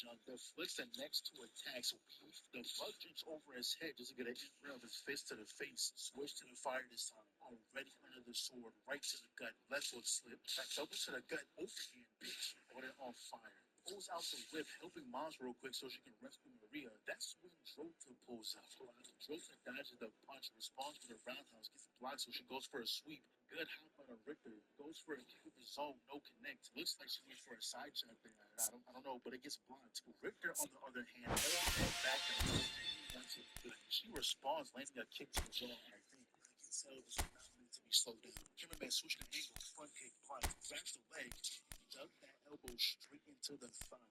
The flicks the next two attacks weave. The bug jumps over his head just to get an in of his fist to the face. Switch to the fire this time. Already under the sword, right to the gut. Left foot slip. Back double to the gut. Overhand, bitch. Order on fire. Pulls out the whip, helping Mons real quick so she can rescue Maria. That's when Drota pulls out. Drota dodges the punch, responds with a roundhouse, gets blocked so she goes for a sweep. Good hop on a Richter. Goes for a kick of his own, no connect. Looks like she went for a side shot there. I don't know, but it gets blocked. Richter, on the other hand, back and once it's good. She responds, landing a kick to the jaw. I think. I can tell this was not meant to be slowed down. Cameraman switched the angle, front kick, blocked, grabs the leg, dug that elbow straight into the thigh.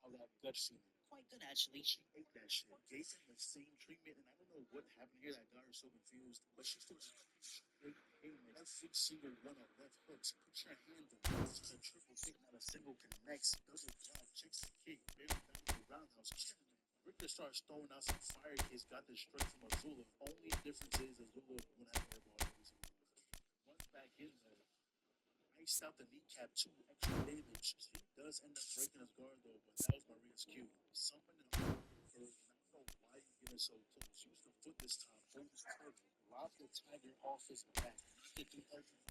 How that gut feeling? Quite good actually. She ate that shit. Gave him the same treatment, and I don't know what happened here that got her so confused, but she still just straight payment. Every single one of left hooks. Put your hand on. This is a triple kick, not a single connects. Double block, checks the kick, very down to the roundhouse. Richter starts throwing out some fire kicks, got the straight from Azula. Only difference is Azula would have airball every single one. Once back in there, iced out the kneecap too, extra damage. He does end up breaking his guard though, but that was Maria's cue. Summoned an arm first, and I don't know why you getting so close. Use the foot this time, hold his turtle, lob the tiger off his back, knock it through every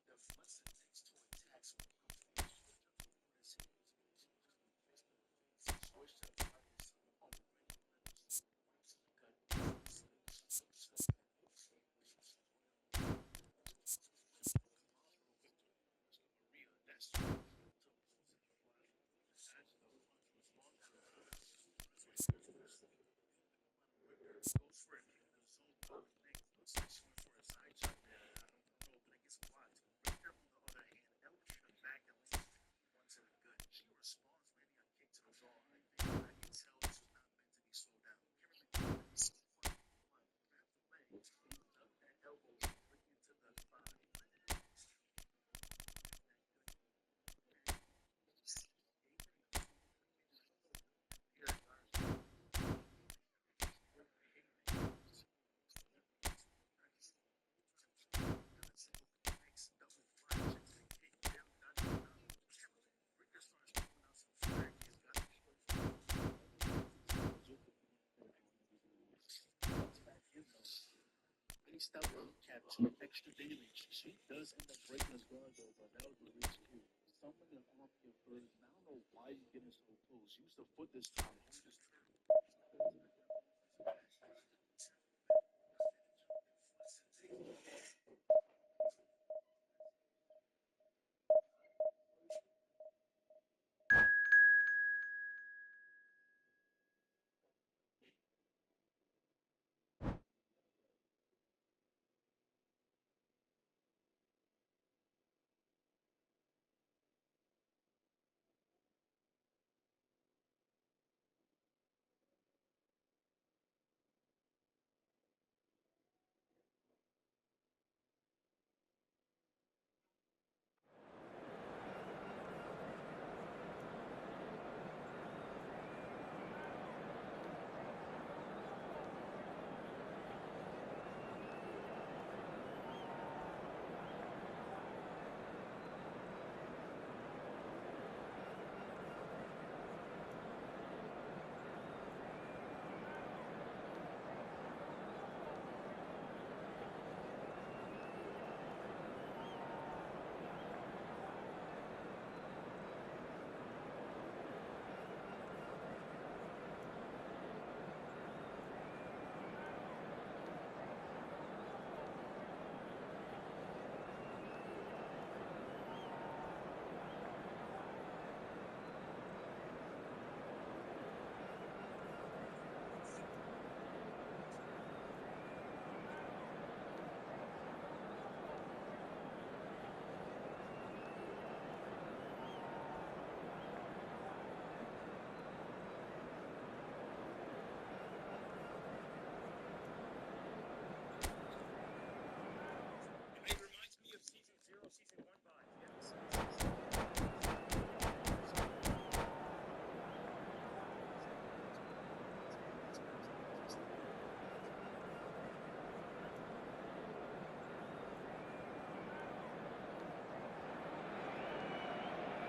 deflects the next two attacks. Switch to the fight this time. Maria, that's goes for it. The zone looks like she went for a side shot there. I don't know, but it gets blocked. Richter, on the other hand, elbows the back and lands one to the gut. She responds, landing a kick to the jaw. I can tell this was not meant to be slowed down. Kimberly grab the leg, dug that elbow straight into the thigh. Here, next double fly checks the kick down, dodging the Richter starts throwing out some fire. He's got the back in though. Iced out the kneecap too, extra damage. She does end up breaking his guard though, but that was the reach too. Someone in arm your bird, and I don't know why you getting so close. Use the foot this time.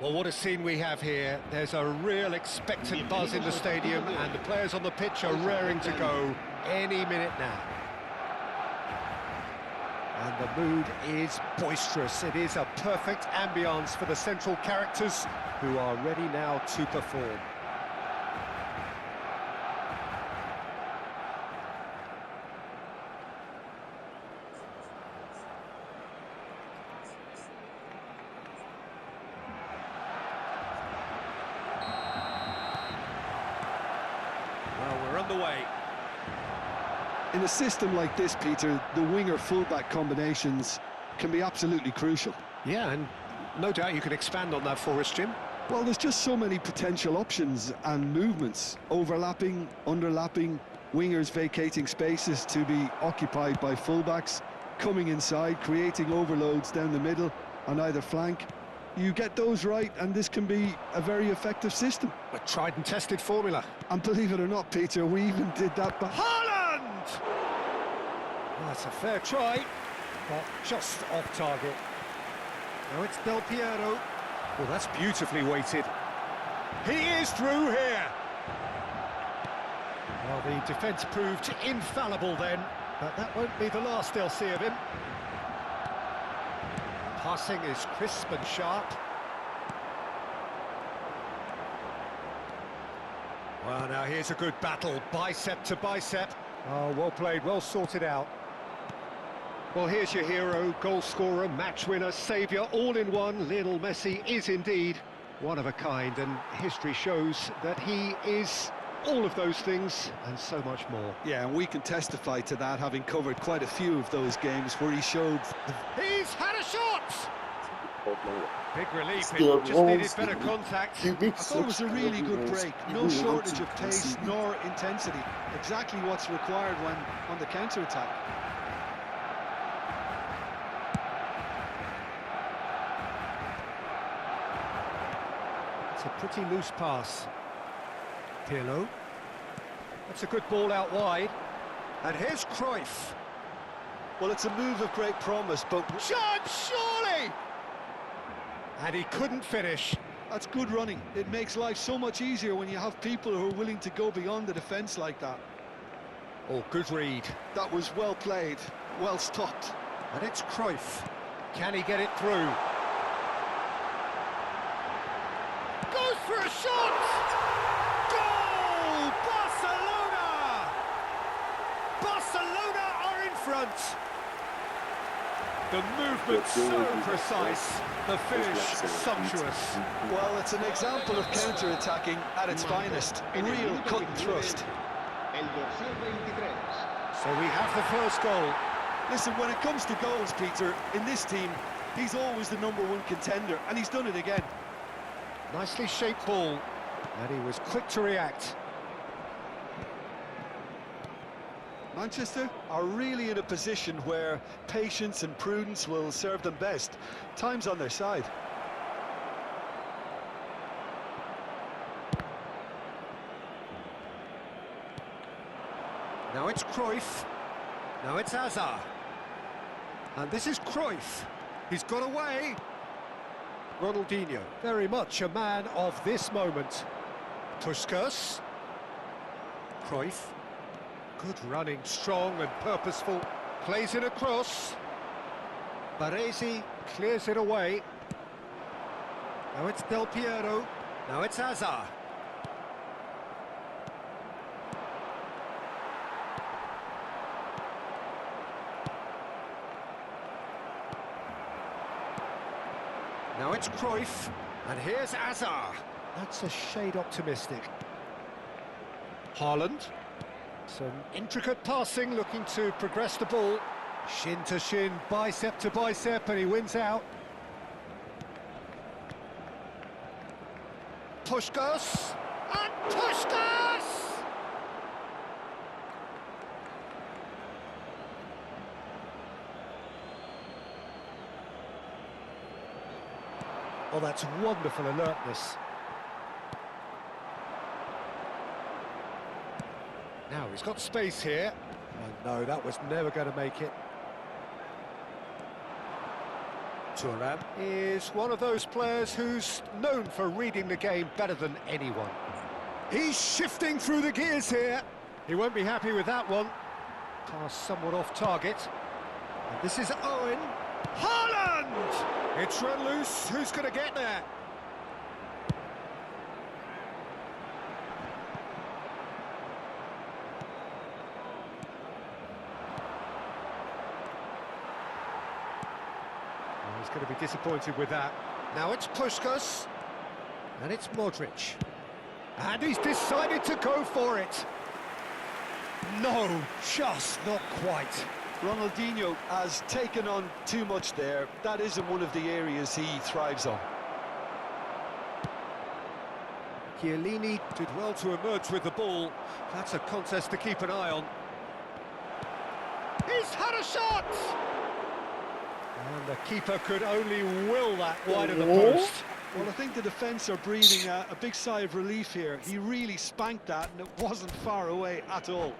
Well, what a scene we have here. There's a real expectant buzz in the stadium, and the players on the pitch are raring to go any minute now. And the mood is boisterous. It is a perfect ambience for the central characters who are ready now to perform. Well, we're underway. In a system like this, Peter, the winger-fullback combinations can be absolutely crucial. Yeah, and no doubt you can expand on that for us, Jim. Well, there's just so many potential options and movements. Overlapping, underlapping, wingers vacating spaces to be occupied by fullbacks, coming inside, creating overloads down the middle on either flank. You get those right, and this can be a very effective system. A tried and tested formula. And believe it or not, Peter, we even did that back. Haaland! That's a fair try, but just off target. Now it's Del Piero. Well, that's beautifully weighted. He is through here. Well, the defence proved infallible then, but that won't be the last they'll see of him. Passing is crisp and sharp. Well, now here's a good battle, bicep to bicep. Oh, well played, well sorted out. Well, here's your hero, goal scorer, match winner, saviour, all in one. Lionel Messi is indeed one of a kind, and history shows that he is all of those things and so much more. Yeah, and we can testify to that, having covered quite a few of those games where he showed... He's had a shot! Big relief, Still it just needed better contact. I thought it was a really good break. No shortage of pace nor intensity. Exactly what's required when on the counter-attack. It's a pretty loose pass. Pirlo. That's a good ball out wide. And here's Cruyff. Well, it's a move of great promise, but... Chance, surely! And he couldn't finish. That's good running. It makes life so much easier when you have people who are willing to go beyond the defence like that. Oh, good read. That was well played, well stopped. And it's Cruyff. Can he get it through? Goes for a shot! Goal! Barcelona! Barcelona are in front. The movement so precise, the finish sumptuous. Well, it's an example of counter-attacking at its finest. Real cut and thrust. So we have the first goal. Listen, when it comes to goals, Peter, in this team, he's always the #1 contender, and he's done it again. Nicely shaped ball, and he was quick to react. Manchester are really in a position where patience and prudence will serve them best. Time's on their side. Now it's Cruyff. Now it's Hazard. And this is Cruyff. He's got away. Ronaldinho, very much a man of this moment. Puskas. Cruyff. Good running, strong and purposeful. Plays it across. Baresi clears it away. Now it's Del Piero. Now it's Hazard. Now it's Cruyff. And here's Hazard. That's a shade optimistic. Haaland. Some intricate passing, looking to progress the ball. Shin to shin, bicep to bicep, and he wins out. Puskas! And Puskas! Oh, that's wonderful alertness. Now he's got space here. And no, that was never going to make it. Thuram is one of those players who's known for reading the game better than anyone. He's shifting through the gears here. He won't be happy with that one. Pass somewhat off target. And this is Owen. Haaland! It's run loose. Who's going to get there? He's going to be disappointed with that. Now it's Puskas, and it's Modric. And he's decided to go for it. No, just not quite. Ronaldinho has taken on too much there. That isn't one of the areas he thrives on. Chiellini did well to emerge with the ball. That's a contest to keep an eye on. He's had a shot! And the keeper could only will that wide of the post. Well, I think the defence are breathing a big sigh of relief here. He really spanked that, and it wasn't far away at all.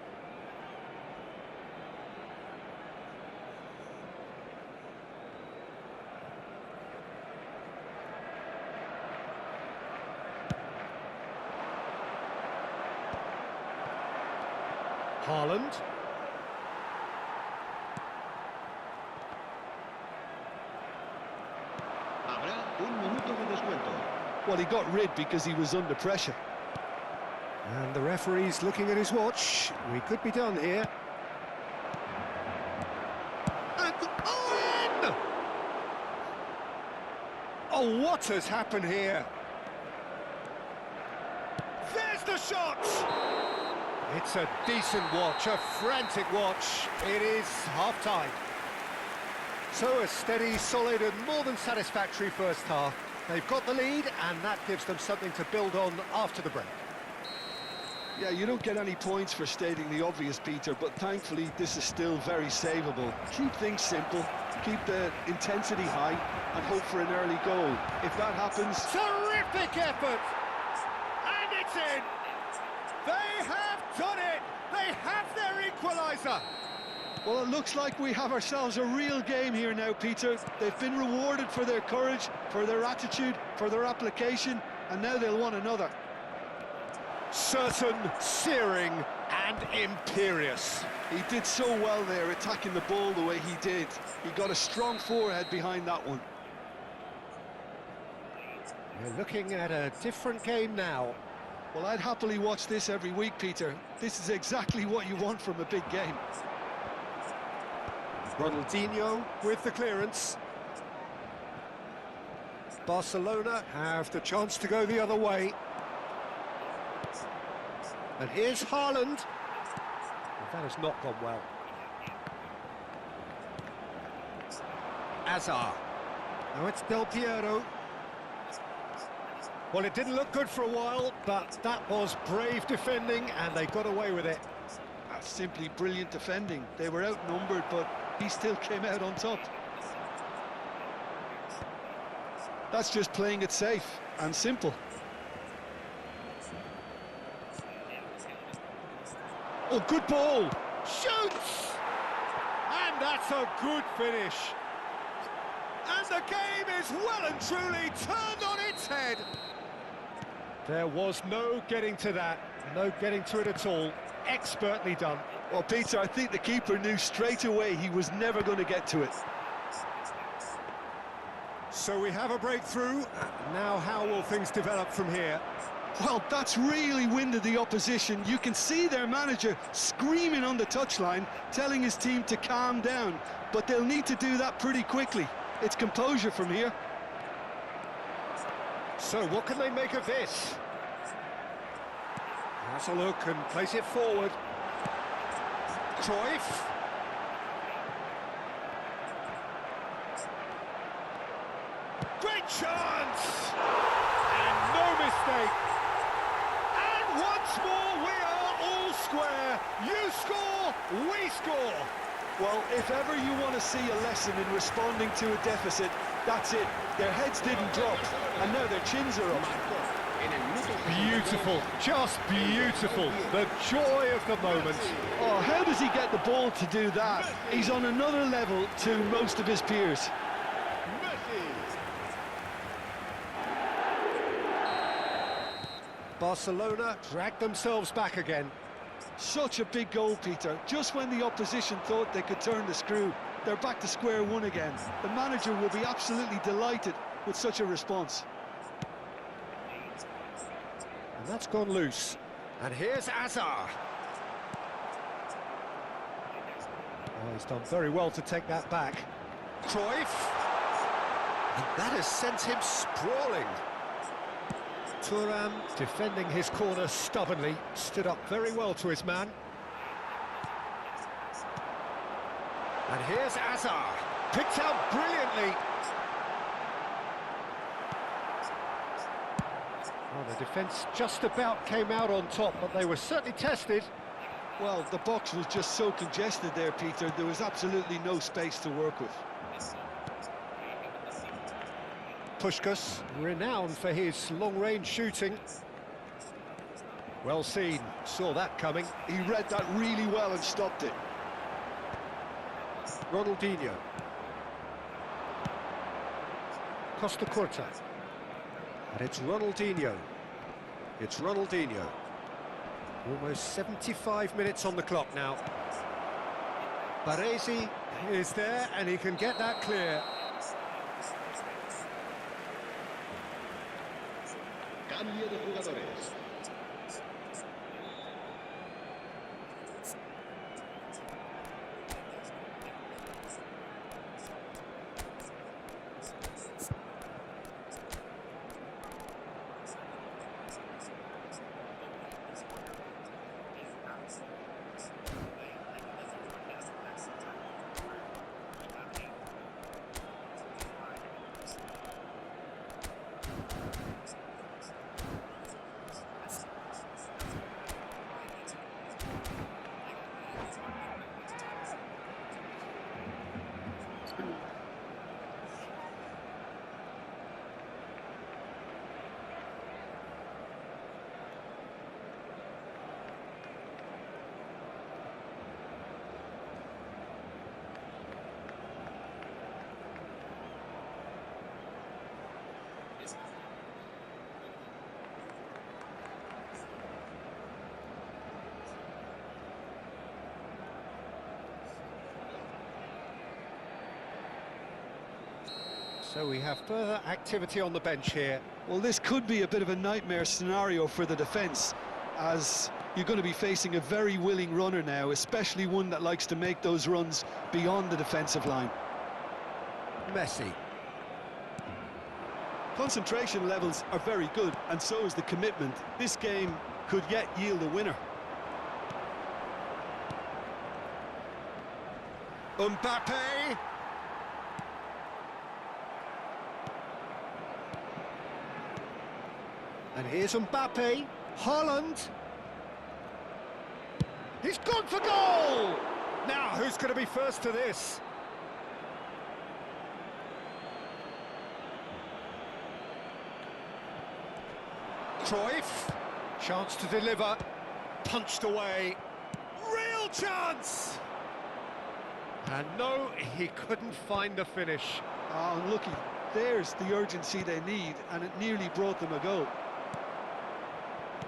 Haaland. Well, he got rid because he was under pressure. And the referee's looking at his watch. We could be done here. And Owen! Oh, what has happened here? There's the shot! It's a decent watch, a frantic watch. It is half-time. So a steady, solid and more than satisfactory first half. They've got the lead and that gives them something to build on after the break. Yeah, you don't get any points for stating the obvious, Peter, but thankfully this is still very savable. Keep things simple, keep the intensity high and hope for an early goal. If that happens... Terrific effort! And it's in! They have done it! They have their equaliser! Well, it looks like we have ourselves a real game here now, Peter. They've been rewarded for their courage, for their attitude, for their application, and now they'll want another. Certain, searing and imperious. He did so well there, attacking the ball the way he did. He got a strong forehead behind that one. We're looking at a different game now. Well, I'd happily watch this every week, Peter. This is exactly what you want from a big game. Ronaldinho with the clearance. Barcelona have the chance to go the other way. And here's Haaland. That has not gone well. Azar. Now it's Del Piero. Well, it didn't look good for a while, but that was brave defending and they got away with it. That's simply brilliant defending. They were outnumbered, but he still came out on top. That's just playing it safe and simple. Oh, good ball! Shoots! And that's a good finish. And the game is well and truly turned on its head. There was no getting to that, no getting to it at all. Expertly done. Well, Peter, I think the keeper knew straight away he was never going to get to it. So we have a breakthrough. Now how will things develop from here? Well, that's really winded the opposition. You can see their manager screaming on the touchline, telling his team to calm down. But they'll need to do that pretty quickly. It's composure from here. So what can they make of this? Has a look and place it forward. Cruyff. Great chance! And no mistake. And once more we are all square. You score, we score. Well, if ever you want to see a lesson in responding to a deficit, that's it. Their heads didn't drop, and now their chins are up. Beautiful, just beautiful. The joy of the moment. Oh, how does he get the ball to do that? He's on another level to most of his peers. Barcelona dragged themselves back again. Such a big goal, Peter. Just when the opposition thought they could turn the screw, they're back to square one again. The manager will be absolutely delighted with such a response. And that's gone loose. And here's Hazard. Oh, he's done very well to take that back. Cruyff. And that has sent him sprawling. Thuram, defending his corner stubbornly, stood up very well to his man. And here's Hazard, picked out brilliantly. Well, the defence just about came out on top, but they were certainly tested. Well, the box was just so congested there, Peter. There was absolutely no space to work with. Puskás, renowned for his long-range shooting. Well seen, saw that coming. He read that really well and stopped it. Ronaldinho. Costa Curta. And it's Ronaldinho. It's Ronaldinho. Almost 75 minutes on the clock now. Baresi is there and he can get that clear. Cambio de jugadores. So we have further activity on the bench here. Well, this could be a bit of a nightmare scenario for the defence, as you're going to be facing a very willing runner now, especially one that likes to make those runs beyond the defensive line. Messi. Concentration levels are very good, and so is the commitment. This game could yet yield a winner. Mbappe. And here's Mbappe. Haaland. He's gone for goal! Now, who's going to be first to this? Cruyff. Chance to deliver. Punched away. Real chance! And no, he couldn't find the finish. Oh, unlucky. There's the urgency they need, and it nearly brought them a goal.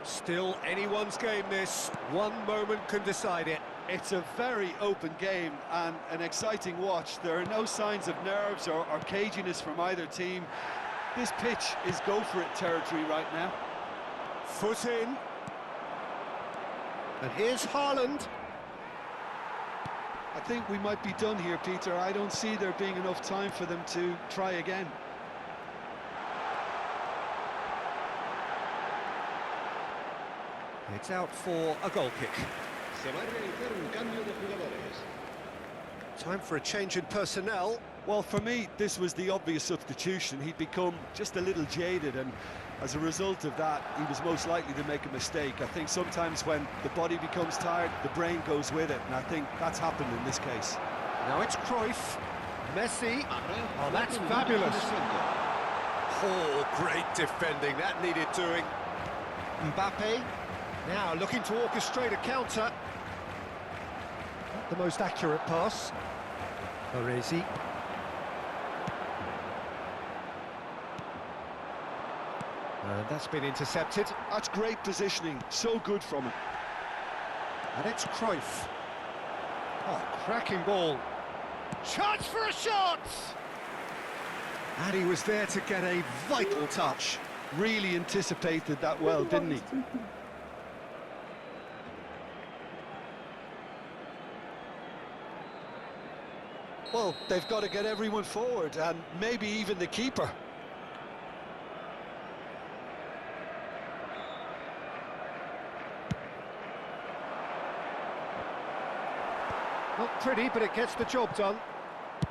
Still anyone's game this. One moment can decide it. It's a very open game and an exciting watch. There are no signs of nerves or caginess from either team. This pitch is go-for-it territory right now. Foot in. And here's Haaland. I think we might be done here, Peter. I don't see there being enough time for them to try again. It's out for a goal kick. Se va a realizar un cambio de jugadores. Time for a change in personnel. Well, for me, this was the obvious substitution. He'd become just a little jaded, and as a result of that, he was most likely to make a mistake. I think sometimes when the body becomes tired, the brain goes with it, and I think that's happened in this case. Now it's Cruyff. Messi. Oh, that's fabulous. Oh, great defending. That needed doing. Mbappe. Now looking to orchestrate a counter. Not the most accurate pass. Baresi. And that's been intercepted. That's great positioning, so good from him. And it's Cruyff. Oh, cracking ball. Chance for a shot! And he was there to get a vital touch. Really anticipated that well, didn't he? Well, they've got to get everyone forward, and maybe even the keeper. Not pretty, but it gets the job done.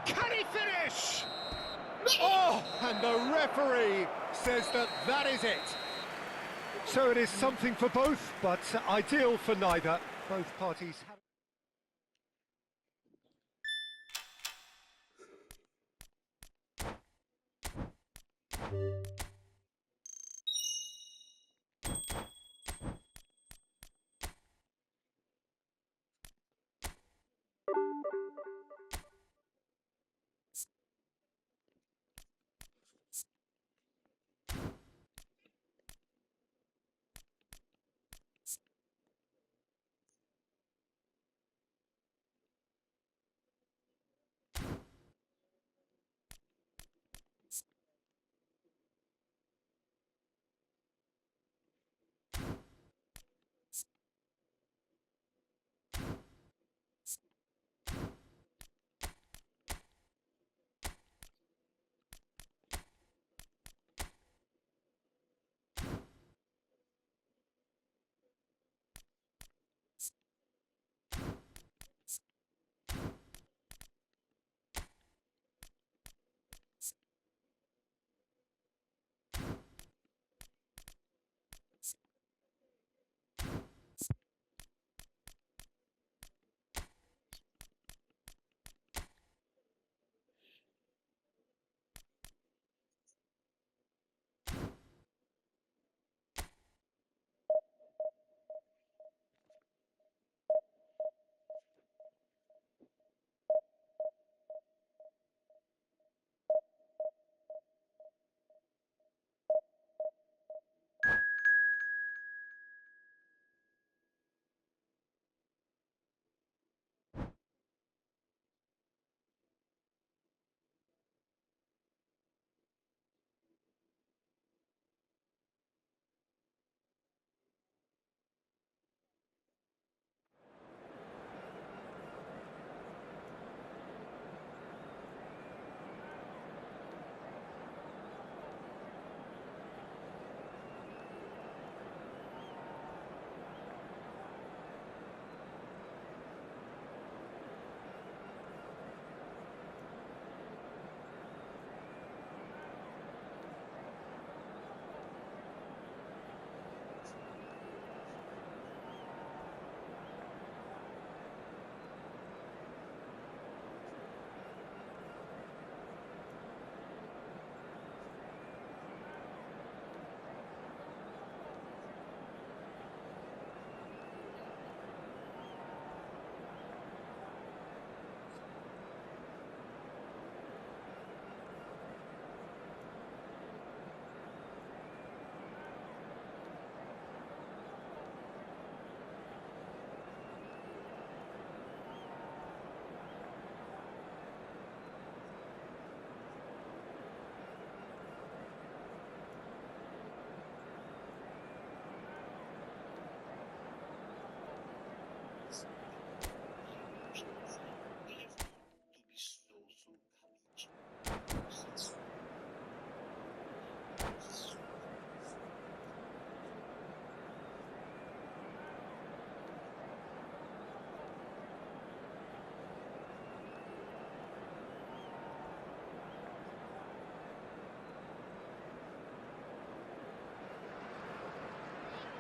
Can he finish? Oh, and the referee says that that is it. So it is something for both, but ideal for neither. Both parties have...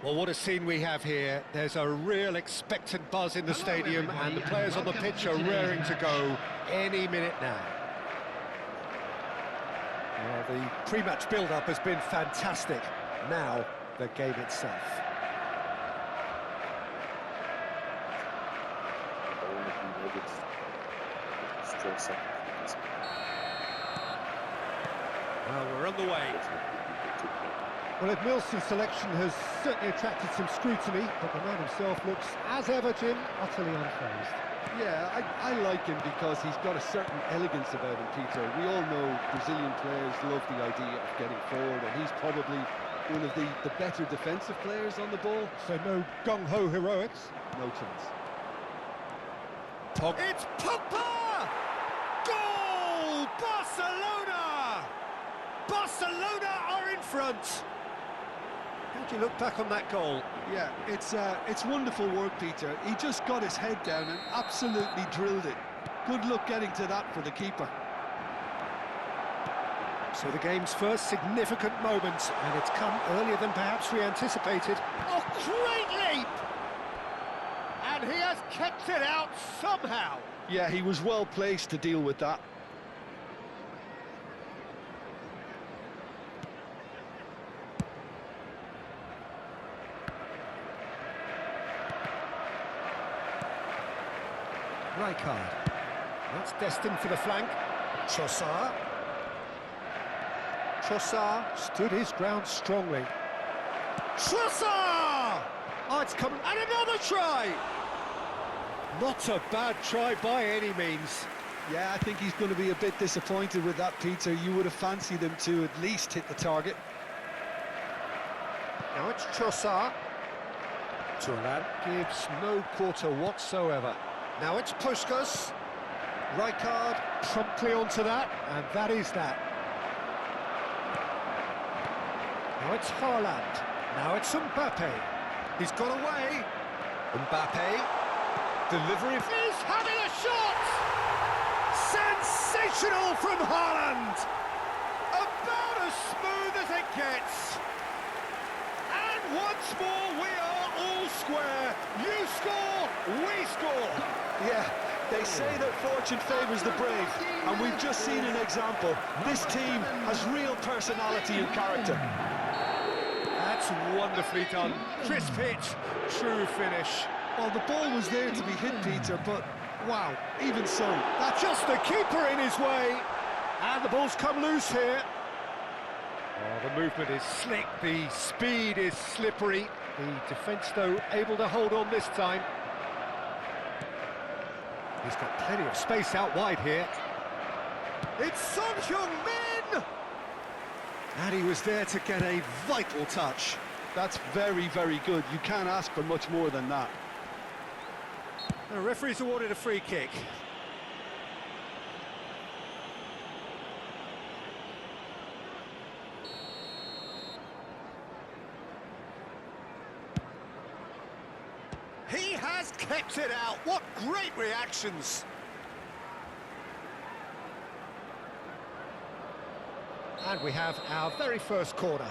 Well, what a scene we have here. There's a real expectant buzz in the stadium, and the players on the pitch are raring to go any minute now. Well, the pre-match build-up has been fantastic. Now, the game itself. Well, we're on the way. Well, Edmilson's selection has certainly attracted some scrutiny, but the man himself looks, as ever, Jim, utterly unfazed. Yeah, I like him because he's got a certain elegance about him, Peter. We all know Brazilian players love the idea of getting forward, and he's probably one of the better defensive players on the ball. So no gung-ho heroics. No chance. It's Pogba! Goal! Barcelona! Barcelona are in front! How do you look back on that goal? Yeah, it's wonderful work, Peter. He just got his head down and absolutely drilled it. Good luck getting to that for the keeper. So the game's first significant moment, and it's come earlier than perhaps we anticipated. Oh, great leap! And he has kept it out somehow. Yeah, he was well placed to deal with that. Rijkaard. That's destined for the flank. Trossard. Trossard stood his ground strongly. Trossard! Oh, it's coming. And another try! Not a bad try by any means. Yeah, I think he's going to be a bit disappointed with that, Peter. You would have fancied him to at least hit the target. Now it's Trossard. Thuram gives no quarter whatsoever. Now it's Puskas. Rijkaard promptly onto that, and that is that. Now it's Haaland. Now it's Mbappe. He's got away. Mbappe. Delivery. He's having a shot! Sensational from Haaland! About as smooth as it gets. And once more we are all square. You score, we score. Yeah, they say that fortune favours the brave, and we've just seen an example. This team has real personality and character. That's wonderfully done. Crisp hit, true finish. Well, the ball was there to be hit, Peter, but wow, even so. That's just the keeper in his way. And the ball's come loose here. Oh, the movement is slick, the speed is slippery. The defence, though, able to hold on this time. He's got plenty of space out wide here. It's Son Heung-min! And he was there to get a vital touch. That's very, very good. You can't ask for much more than that. The referee's awarded a free kick. He has kept it out. What great reactions. And we have our very first corner.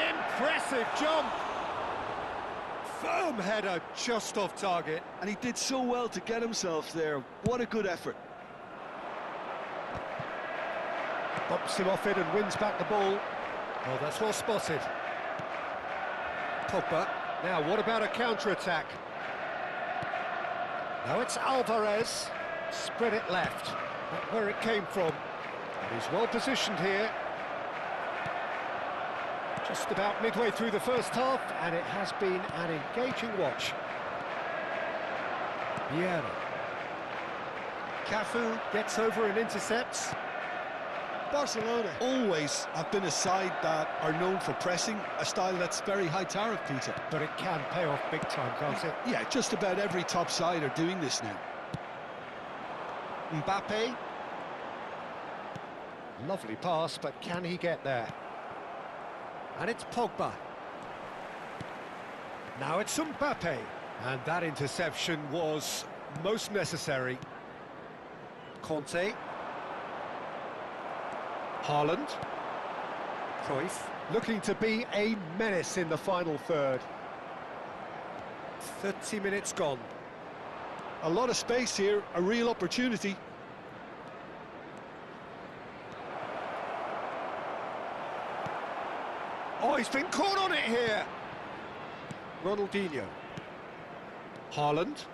Impressive jump. Firm header just off target. And he did so well to get himself there. What a good effort. Bumps him off it and wins back the ball. Oh, that's well spotted. Pogba. Now, what about a counter-attack? Now it's Alvarez. Spread it left. Not where it came from. And he's well positioned here. Just about midway through the first half, and it has been an engaging watch. Vieira. Cafu gets over and intercepts. Barcelona always have been a side that are known for pressing, a style that's very high tariff, Peter. But it can pay off big time, can't it? Yeah, just about every top side are doing this now. Mbappe. Lovely pass, but can he get there? And it's Pogba. Now it's Mbappe. And that interception was most necessary. Conte. Haaland. Cruyff, looking to be a menace in the final third. 30 minutes gone. A lot of space here, a real opportunity. Oh, he's been caught on it here. Ronaldinho. Haaland.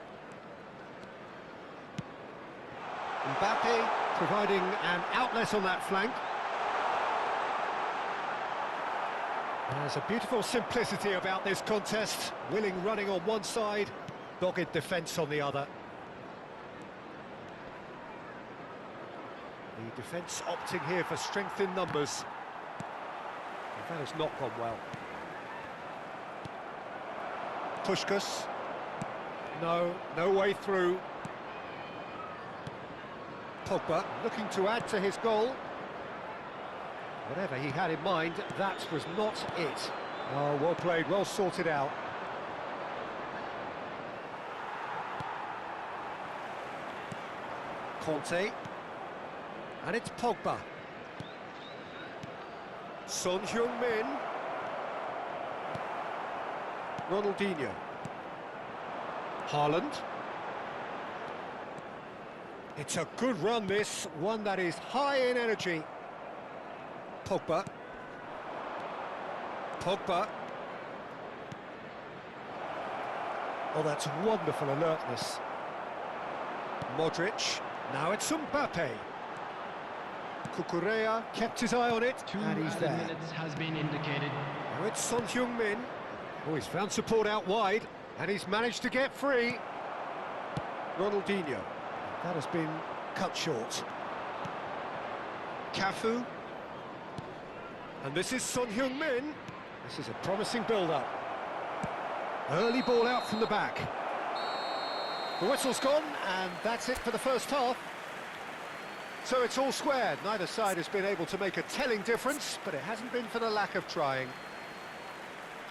Mbappe providing an outlet on that flank. There's a beautiful simplicity about this contest. Willing running on one side, dogged defence on the other. The defence opting here for strength in numbers. And that has not gone well. Puskás. No way through. Pogba looking to add to his goal. Whatever he had in mind, that was not it. Oh, well played, well sorted out. Conte. And it's Pogba. Son Heung-min. Ronaldinho. Haaland. It's a good run, this, one that is high in energy. Pogba. Pogba. Oh, that's wonderful alertness. Modric. Now it's Mbappe. Cucurella kept his eye on it, and he's there. Minutes has been indicated. Now it's Son Heung-min. Oh, he's found support out wide, and he's managed to get free. Ronaldinho. That has been cut short. Cafu. And this is Son Heung-min. This is a promising build-up. Early ball out from the back. The whistle's gone, and that's it for the first half. So it's all squared. Neither side has been able to make a telling difference, but it hasn't been for the lack of trying.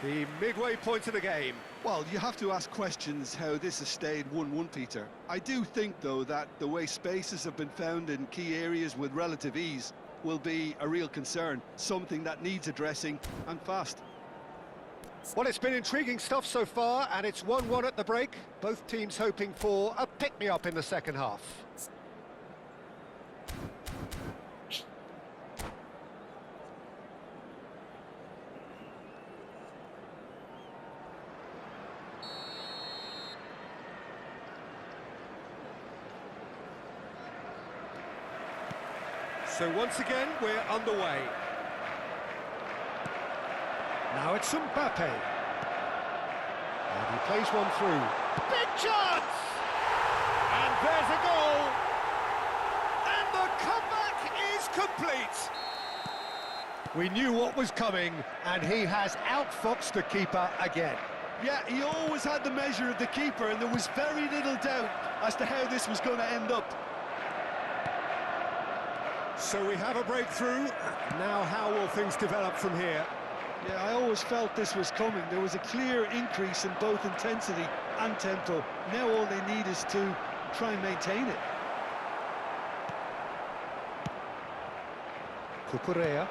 The midway point of the game. Well, you have to ask questions how this has stayed 1-1, Peter. I do think, though, that the way spaces have been found in key areas with relative ease will be a real concern, something that needs addressing, and fast. Well, it's been intriguing stuff so far, and it's 1-1 at the break. Both teams hoping for a pick-me-up in the second half. So once again, we're underway. Now it's Mbappe. And he plays one through. Big chance! And there's a goal! And the comeback is complete! We knew what was coming, and he has outfoxed the keeper again. Yeah, he always had the measure of the keeper, and there was very little doubt as to how this was going to end up. So we have a breakthrough. Now how will things develop from here? Yeah, I always felt this was coming. There was a clear increase in both intensity and tempo. Now all they need is to try and maintain it. Cucurella.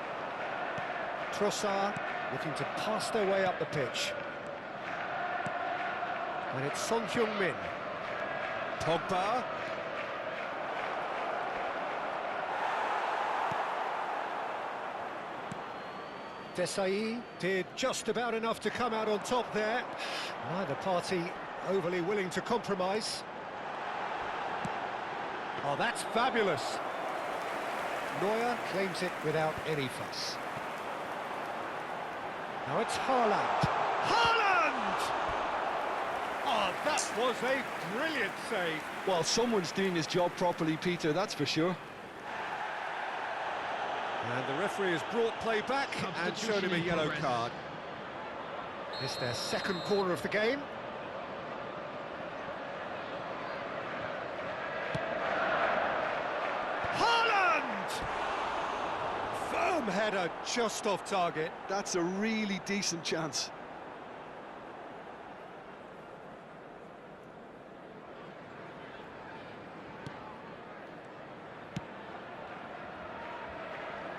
Trossard looking to pass their way up the pitch. And it's Son Heung-min. Pogba. Desailly did just about enough to come out on top there. Neither party overly willing to compromise. Oh, that's fabulous. Neuer claims it without any fuss. Now it's Haaland. Haaland! Oh, that was a brilliant save. Well, someone's doing his job properly, Peter, that's for sure. And the referee has brought play back and shown him a yellow card. It's their second corner of the game. Haaland! Firm header just off target. That's a really decent chance.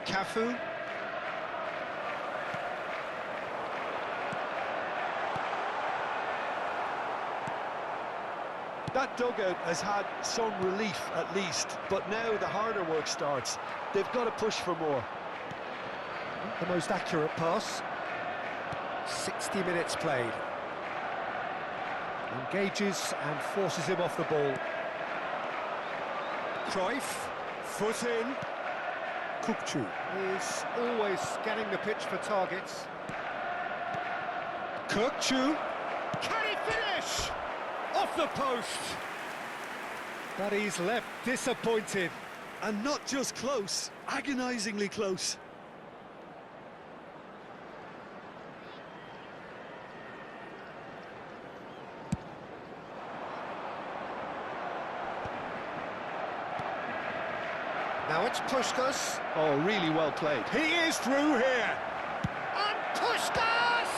Cafu. That dugout has had some relief at least, but now the harder work starts. They've got to push for more. The most accurate pass. 60 minutes played. Engages and forces him off the ball. Cruyff, foot in. Kukçu is always scanning the pitch for targets. Kukçu, can he finish? Off the post! But he's left disappointed. And not just close, agonisingly close. Now it's Puskás. Oh, really well played. He is through here. And Puskás!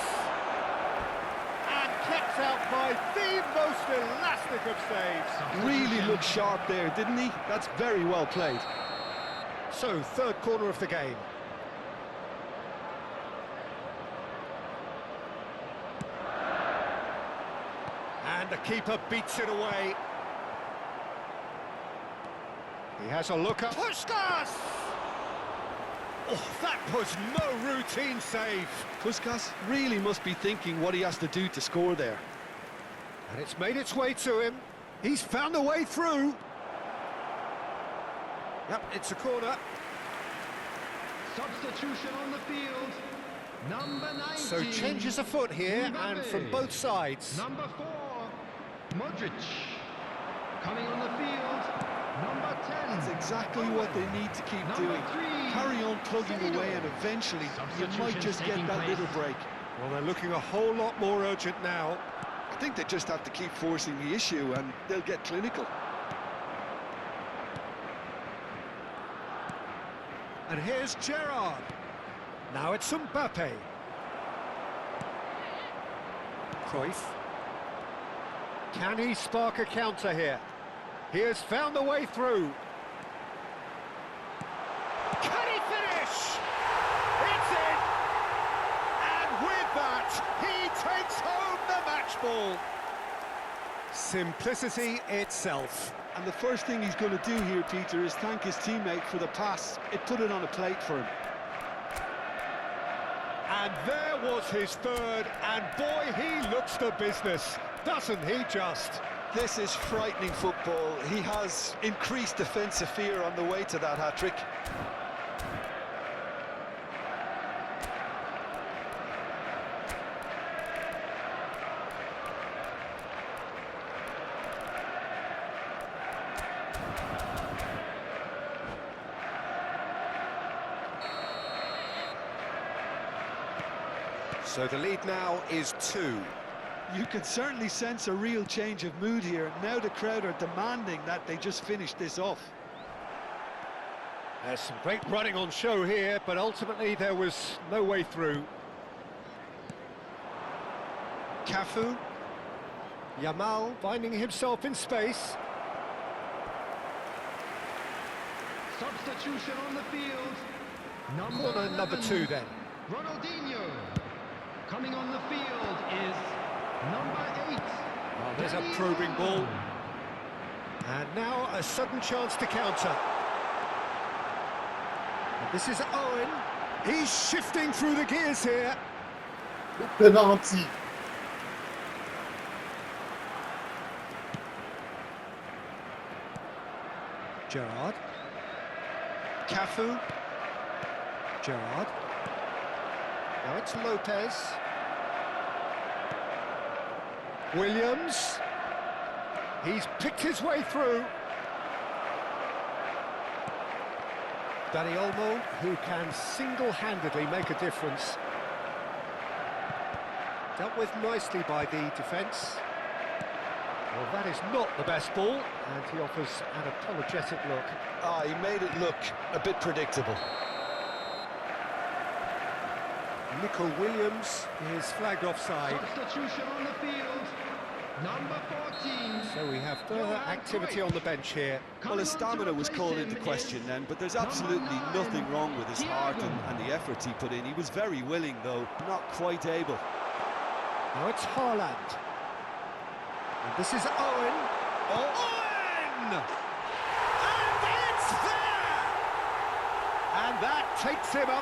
And kept out by the most elastic of saves. Really looked sharp there, didn't he? That's very well played. So, third corner of the game. And the keeper beats it away. He has a look at Puskás! Oh, that was no routine save. Puskás really must be thinking what he has to do to score there. And it's made its way to him. He's found a way through. Yep, it's a corner. Substitution on the field. Number 19. So changes afoot here, and from both sides. Number 4, Modric. Coming on the field, number 10. That's exactly what they need to keep Number doing. 3, Carry on plugging Semedo. away, and eventually you might just get taking that place. little break. Well, they're looking a whole lot more urgent now. I think they just have to keep forcing the issue and they'll get clinical. And here's Gerrard. Now it's Mbappe. Cruyff. Can he spark a counter here? He has found a way through. Can he finish? It's in! And with that, he takes home the match ball. Simplicity itself. And the first thing he's going to do here, Peter, is thank his teammate for the pass. It put it on a plate for him. And there was his third, and boy, he looks the business, doesn't he just? This is frightening football. He has increased defensive fear on the way to that hat-trick. So the lead now is 2. You can certainly sense a real change of mood here. Now the crowd are demanding that they just finish this off. There's some great running on show here, but ultimately there was no way through. Cafu. Yamal finding himself in space. Substitution on the field. Corner number 2 then. Ronaldinho. Coming on the field is number 8. Oh, there's a probing ball. And now a sudden chance to counter. And this is Owen. He's shifting through the gears here. Penalty. Gerrard. Cafu. Gerrard. Now it's Lopez. Williams. He's picked his way through. Dani Olmo, who can single-handedly make a difference. Dealt with nicely by the defence. Well, that is not the best ball, and he offers an apologetic look. Ah, he made it look a bit predictable. Nico Williams is flagged offside. Substitution on the field. Number 14. So we have further Johan activity Cruyff. on the bench here. Well, his stamina was called into question then, but there's absolutely nothing wrong with his heart and the efforts he put in. He was very willing, though, not quite able. Now it's Haaland. And this is Owen. Owen! And it's there! And that takes him up